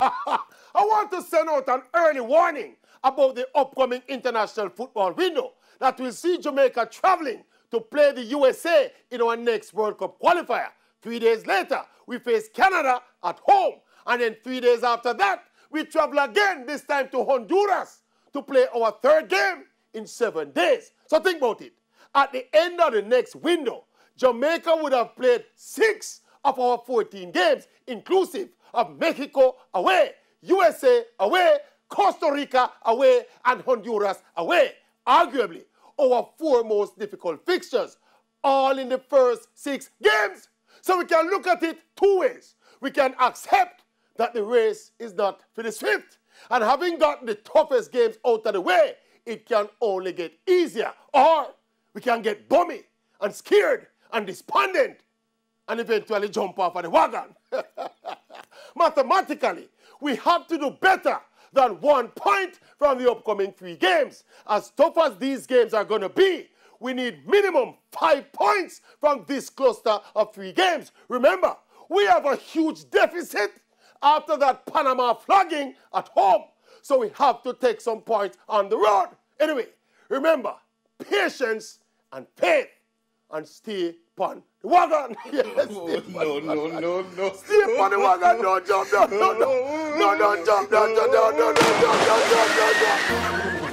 I want to send out an early warning about the upcoming international football window that will see Jamaica traveling to play the USA in our next World Cup qualifier. 3 days later, we face Canada at home. And then 3 days after that, we travel again, this time to Honduras, to play our third game in 7 days. So think about it. At the end of the next window, Jamaica would have played 6 of our 14 games, inclusive of Mexico away, USA away, Costa Rica away, and Honduras away. Arguably, our 4 most difficult fixtures, all in the first 6 games. So we can look at it 2 ways. We can accept that the race is not for the swift, and having gotten the toughest games out of the way, it can only get easier. Or we can get bummy and scared and despondent and eventually jump off of the wagon. Mathematically, we have to do better than 1 point from the upcoming 3 games. As tough as these games are going to be, we need minimum 5 points from this cluster of 3 games. Remember, we have a huge deficit after that Panama flogging at home. So we have to take some points on the road. Anyway, remember, patience and faith, and stay upon the wagon. Yes, no. Stay upon the wagon. Don't jump, don't jump, don't jump.